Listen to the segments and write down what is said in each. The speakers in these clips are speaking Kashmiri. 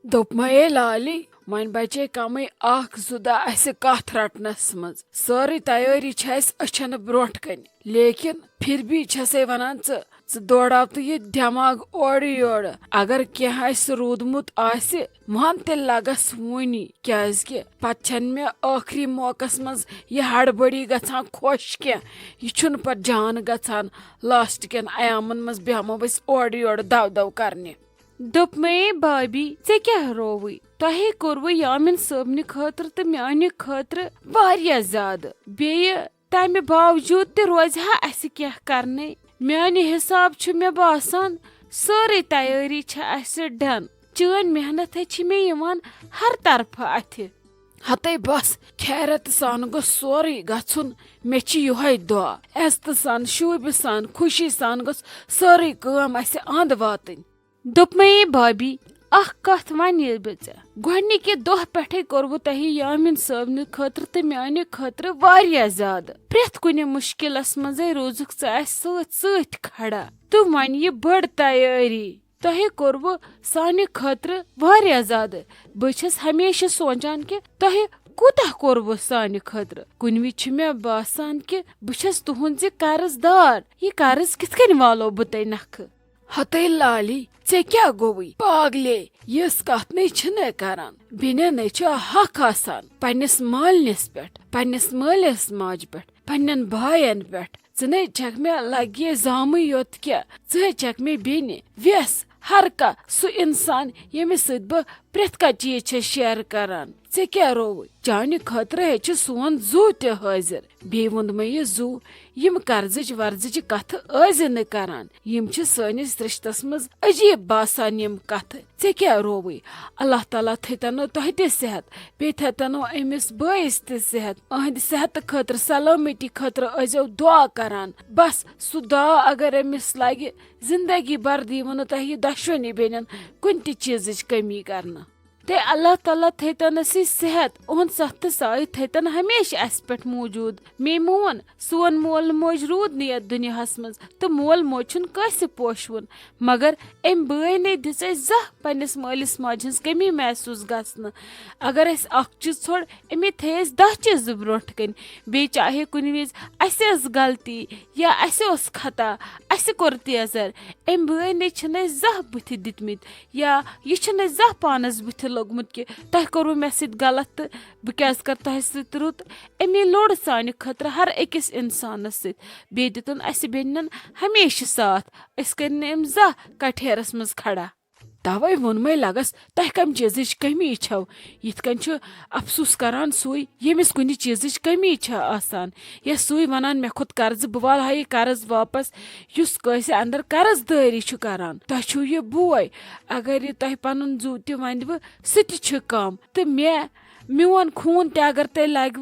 दोपमे लाली वन बचे कमे अख जुदा असे कथ रटनस मज सारी तैयारी अचन ब्रोट कन लेकिन फिर भी छसे वनान दौड़ाव तो ये दिमाग ओर योर अगर कह रूदमुत आसे मान तेल लगस वनी क्या पे मे आखिरी मौकस मज यह हड़बड़ी गसान खुश कह यह पे जान गसान लास्ट कन अयामन मज बेहमो बस ओर योर दव दव करने दोपमे भाभी ऐ क्या रोवी तहे कोरव यामिन सबन खतर तो माने खतर वारिया ज्यादा बेय तमे बावजूद ते रोज हा अस क्या करने माने हिसाब छु मे बासान सारी तैयारी छ अस डन चन मेहनत छ मे यवान हर तरफ अथ हते बस खैरत सान गो सोरी गछुन मे छि योहै दुआ एस्त सान शूब सान खुशी सान गो सारी काम अस अंद वातन दोपमे भाभी अख कथ वन गोडनिक दह पे कोरबु तह यामिन सबन खतर तो माने खतर वारिया ज्यादा प्रेथ कुन मुश्किलस मजे रोजुक सत खड़ा तो वन यह बड़ तैयारी तह कोरबु साने खतर वारिया ज्यादा बस हमेशा सोचान कि तह कूता कोरबु साने खतर कुन विच मे बासान कि बस तुहद कर्जदार यह कर्ज कित कन वालो बह तह नख हते लाली ऐ क्या गोवी पागले यस कथ नै करान बिने नै हक आसान पन्निस मालनिस पेट पन्निस मालिस माज पेट पन्नन भायन पेट नै छक मे लगे जाम योत क्या छक मे बेने व्यस हर का सु इंसान यमिस सत बह प्रेथ का चीज शेयर करान ऐ क्या रोव चाने खतर है सोन जू ते हाजिर बे वोन मे यह जू यम कर्जच वर्जच कथ न करान यम सनिस रिश्तस मज अजीब बासान यम कथ ऐ क्या रोव अल्लाह ताला थन तह ते सेहत बे थनो अमिस बस ते सेहत अहद सेहत खतर सलामती खतर अजो दुआ करान बस सु दुआ अगर अमिस लगे जिंदगी भर दी वो तह दशवनी बेन कुन ति चीज कमी करना ते अल्लाह ताला थन सेहत ओहद सख्त साय थन हमेशा अस पे मौजूद मे मोन सोन मोल मोज रूद न यथ दुनियास मज तो मोल मोज छुन कैसे पोशवन मगर अम बय ने दिस जह पन्निस मालिस माज हज कमी महसूस गसन अगर अस अख चीज छोड़ अमे थे 10 चीज ब्रोट कन बे चाहे कुन विज अस गलती या अस खता अस कोर तेजर अम बय ने छन जह बुथ दितमित या यह जह पानस बुथ लोगमुत कि तह करू मे सत गलत तो बह क्या कर तह सत रुत अमे लोड़ सान खतर हर अकिस इंसानस सत बे दितन अस बेनन हमेशा साथ अस कर जह कठेरस मज खड़ा तवे वोनमे लगस तह कम चीज कमी छो यिथ कन अफसोस करान सुई यमिस कुन चीज कमी आसान या सुई वनान मे खुद कर्ज बह वाल हा कर्ज वापस युस कैसे अंदर कर्जदारी करान तह छु यह बोय अगर यह तह पन जू त वन सह कम तो मोन खून ते अगर तह लग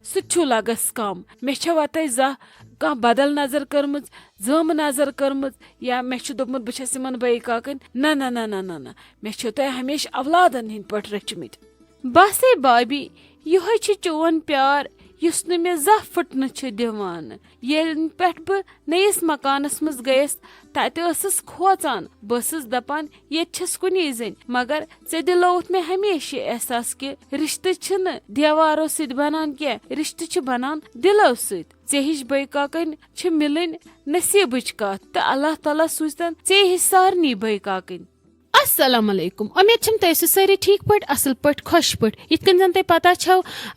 सह लगस कम मे वत जह कह बदल नजर कर्म जम नजर कर्म या मे दोपमुत बस इन बई काकन ना ना ना ना ना ना मे तह हमेशा अवलादन हिंद पे रचमित बस भाभी यह चोन प्यार युस न मे जह फुटन दिवान ये पे बह नयस मकानस मज गयस तस खोचान बस दपान ये कुनी जन मगर ऐ दिलौत मे हमेशा एहसास कि रिश्ते दीवारों सत बनान क्या रिश्ते बनान दिलो सत ऐ हिश बई काकन मिलन नसीबच कत तो अल्लाह ताला सूजतन ऐ हिश सारनी बई काकन। अस्सलाम वालेकुम उम्मीद छम तैसु सारी ठीक पट असल पट खुश पट यिथ कन जन तै पता छौ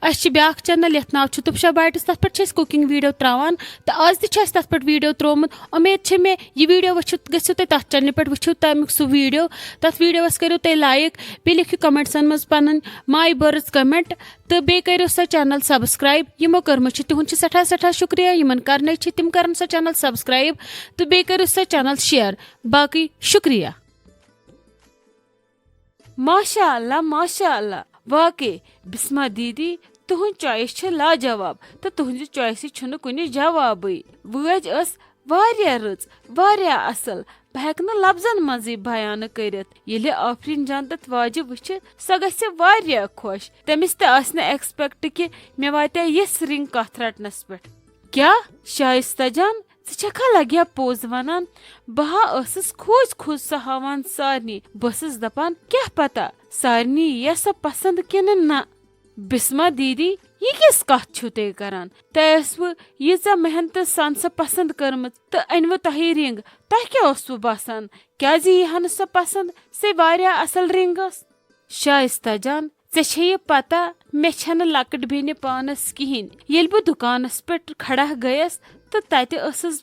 अस ब्याक चैनल यथ नाव छु तुपशा बाइट्स तथ पट छस कुकिंग वीडियो त्रावान तो आज ति छस तथ पट वीडियो त्रोमुत उम्मीद छ मे ये वीडियो वछु गछु तै तथ चैनल पट वछु तमिक सु वीडियो तथ वीडियो वस करियो तै लाइक बे लिखियो कमेंट्सन मज पनन माय बर्ड्स कमेंट तो बे करियो सा चैनल सब्सक्राइब यमो कर्म छ तुहन छ सठा सठा शुक्रिया यमन करने छ तिम करन सा चैनल सब्सक्राइब तो बे करियो सा चैनल शेयर बाकी शुक्रिया। माशाअल्लाह वाकई बिस्मा दीदी तुहद चॉइस लाजवाब तो तुहद चॉइस कुन जवाब वज वारिया रच वारिया असल बह हेक लफ्जन मज बयान कर आफरीन जान तथ वाजि वुच सह गि वारिया खुश तमिस तस एक्सपेक्ट कि मे वाते यस रिंग कथ रटनस पे क्या शाइस्ता जान छा लग्या पोज वनान बहा खोज खोज सह हावान सारनी बस दपान क्या पता सारनी यह सो पसंद किन ना बिस्मा दीदी ये किस कथ छु ते करान तह यीजा मेहनत सान सो पसंद करमत तो अनव तही रिंग तह क्या ओसु बासान क्या यह सो पसंद से वारिया असल रिंगस शाइस्ता जान ऐ पता मे छन लकट बेन पानस कहें ये बह दुकानस पे खड़ा गयस तो तत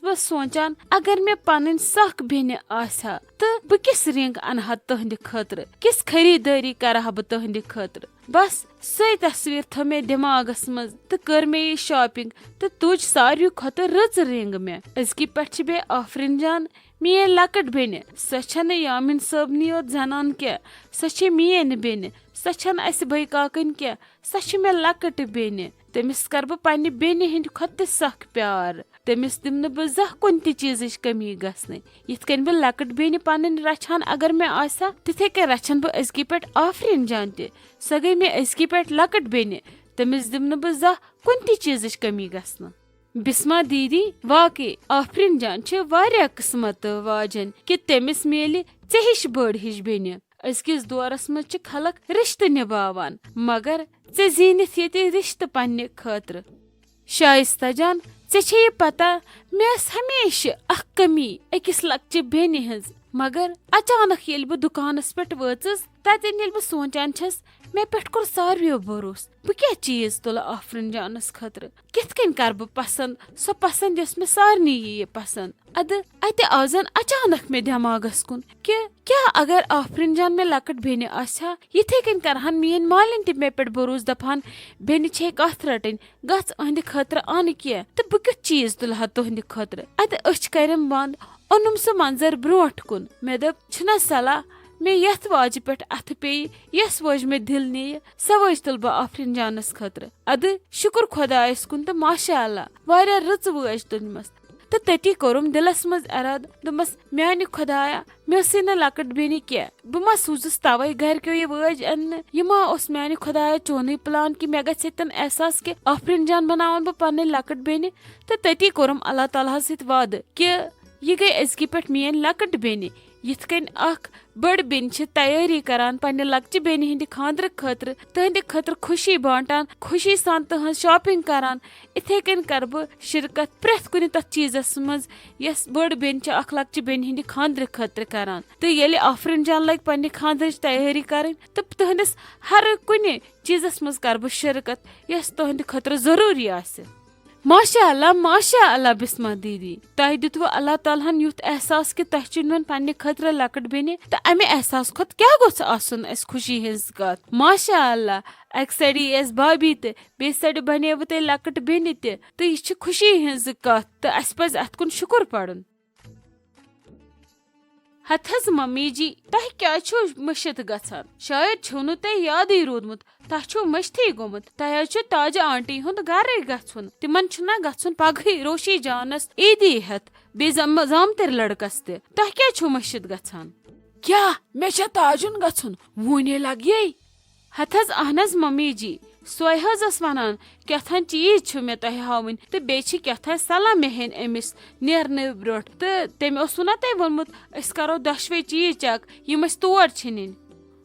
बह सोचान अगर मे पन सख बेन आसा तो बह किस रिंग अनहा तुहंद खतर किस खरीदारी करहा बह तुहंद खतर बस सही तस्वीर थो मे दिमागस मज तो कर मे ये शॉपिंग तो तुझ सारी खत रच रिंग मे अजकि पे बे आफरीन जान मेन लकट बेन सो यामिन सबनी योत जनान क्या सो मेन बेन सो अस भई काकन क्या सो मे लकट बेन तमिस कर बह पन्ने बेन हिंद खत सख प्यार तमिस दिम बह जह कुन चीज कमी गसने यिथ कन बह लकट बेन पन रछान अगर मे आसा तिथे कन रछन बह अजकि पे आफरीन जान त सो गई मे अजकि पे लकट बेन तमिस दिम बह जह कुन चीज कमी गसन बिस्मा दीदी वाकई आफरीन जान वारिया किस्मत वाजन कि तमिस मिले ऐ हिश बड़ हिश बेन अजकिस दौरस मज खलक रिश्त निभावान मगर ऐ जीनिथ ये रिश्त पन्ने खतर शाइस्ता जान ऐ पता मे हमेशा अख कमी अकिस लक्चि बेन हज मगर अचानक ये बह दुकानस पे वचस ततन ये बह सोचान छस मे पे कोर सारियो भरोस बह क्या चीज तुल आफरीन जानस खतर किथ कन कर बह पसंद सो पसंद यस मे सारनी ये पसंद अत आजन अचानक मे दिमागस कुन कि क्या अगर आफरीन जान मे लकट बेन आसा यिथे कन करहन मेन मालिन त मे पे भरोस दपान बेन छे कथ रटन गच अहंद खतर आन क्या तो बह क्युथ चीज तुलहा तुहंद खतर अत अच करम बंद ओनुम सो मंजर ब्रोट कुन मे दप छना सलाह मे यथ वाज पे अथ पे यस वज मे दिल नी सो वज तुल बह आफरीन जानस खतर अद शुक्र खुदायस कुन तो माशा अल्लाह वारिया रच वज तुलमस तो तती कोरुम दिलस मज इराद दमस म्यान खुदाया मे न लकट बेन क्या बह मा सूजस तवे घर क्यों ये वज अन्न यह मा उस म्यान खुदाया चोन प्लान कि मे गन एहसास कि आफरीन जान बनावन बह पन्ने लकट बेन तो तती कोरुम अल्लाह ताला सत वाद कि यह गई अजकि पे मेन लकट बेन यिथ कन अख बड़ बेन तैयारी करान पन्ने लक्चि बेन हिंद खांदर खतर तहंद खतर खुशी बांटान खुशी सान तहन शॉपिंग करान इथे कन कर बह शिरकत प्रेथ कुन तथ चीजस मज यस बड़ बेन अख लक्चि बेन हिंद खांदर खतर करान तो ये आफरीन जान लग पन्ने खांदर तैयारी करन तो तहंदस हर कुन चीजस मज कर बह शिरकत यस तहंद खतर जरूरी आसे माशा अल्लाह बिस्मा दीदी तह दितव अल्लाह तालहन युथ एहसास कि तह चुनवन पन्ने खतर लकट बेन तो अमे एहसास खुद क्या गोस आसन अस खुशी हज कत माशा अल्लाह अक सड़ी अस भाभी तो बे सड़ बनेव तह लकट बेन तो यह खुशी हज कत तो अस पज अत कुन शुक्र पड़न हथज मम्मी जी तह क्या मशित गसान शायद छो तह याद रोदमुत तह छो मश्ती गोमुत तह ताजा आंटी हुंद गर गन तिमन छुना गन पगह रोशी जानस ईदी हेत बे जामतर लड़कस तह क्या छो मशित गसान क्या मे ताजुन गन वूने लग ये हथज अहनज मम्मी जी सोय हस वनान क्या चीज मे तह हावन तो बे क्या सलाह मे हेन अमिस नेरने ब्रो तो तम ना तह वोनमुत अस करो दशवे चीज चेक यम तोड़ नीन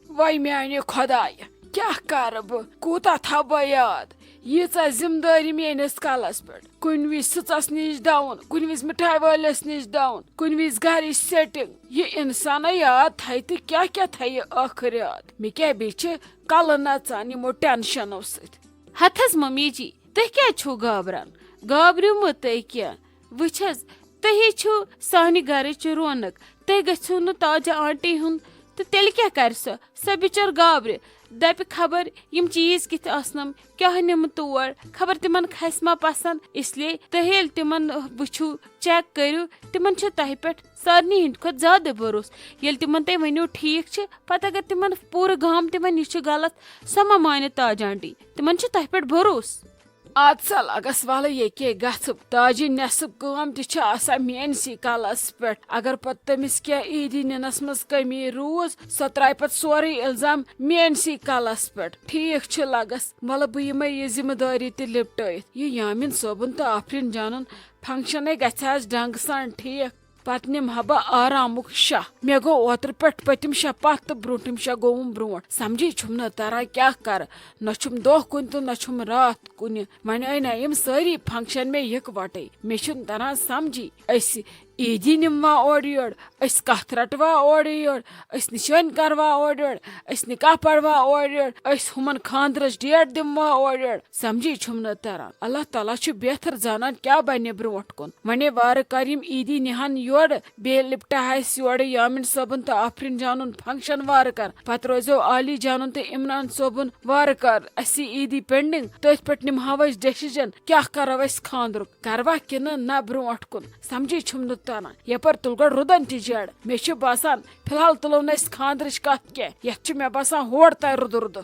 वै म्याने खुदाया क्या कर बह कूता थव बह याद यीच जिम्मेदारी मेस कलस पे कुन विज सचस नश दावन कुन विज मिठाई वालस नश दावन कुन विज घर सेटिंग ये इंसान याद थे तो क्या क्या थे आखिर याद मे क्या बे कल नचान यमो टेंशनो सत हथस मम्मी जी तह क्या छो गाबरान गाबरू तह क्या वुछस तही छो सानि घरच रौनक तह गो न ताजा आंटी हुन तो तेल क्या कर सो बिचर गाब्र दप खबर यम चीज कित आसनम क्या निम तोड़ खबर तिमन खसमा पसंद इसलिए तहेल तिमन वुचु चेक करू तिमन तह पे सारनी हिंद खुद ज्यादा भरोस ये तिमन तह वनो ठीक पत अगर तिमन पूरा गाम तिमन यह गलत सो मा मान ताज आंटी तिमन तह पे भरोस आज सा लगस वाल ये गब ताजी नसब कम तह मेनसी कलस पे अगर पत तमिस क्या ईदी निनस मज कमी रूज सो त्राय पत सोरे इल्जाम मेनसी कलस पे ठीक लगस वल बह यम यह जिम्मेदारी त लिपट ये यामिन सोबन तो आफरीन जानन फंक्शन गज ढंग सान ठीक पत निमहा बह आरामुक शाह मे गो ओतर पे पतिम शाह पत तो ब्रोटिम शाह गोवुम ब्रोट समझी छुम न तरह क्या कर न छुम दह कुन तो न छुम रात कुन वन अना यम सारी फंक्शन मे यक वटे मे तरह समझी ईदी निमवा ओर योर कथ रटवा ओर योर निशान करवा ओर योर निकाह पढ़वा ओर योर हुमन खानदरस डेट दिमवा ओर योर समझी छुम न तरह अल्लाह ताला छु बेहतर जानन क्या बने ब्रोट कुन वने वार करिम ईदी निहन योर बे लिपटा हस योर यामिन सबन तो आफरिन जानन फंक्शन वार कर पत रोजो आली जानन तो इमरान सोबन वार कर असी ईदी पेंडिंग तथ पे निमहाव डिसीजन क्या करव खानदर करवा किन न ब्रोट कुन समझी छुम न ताना यपर तुलगड़ रुदन ति जड़ मे बासान फिलहाल तुलो न खानदरच कथ क्या ये मे बासान होड़ तय रुद रुद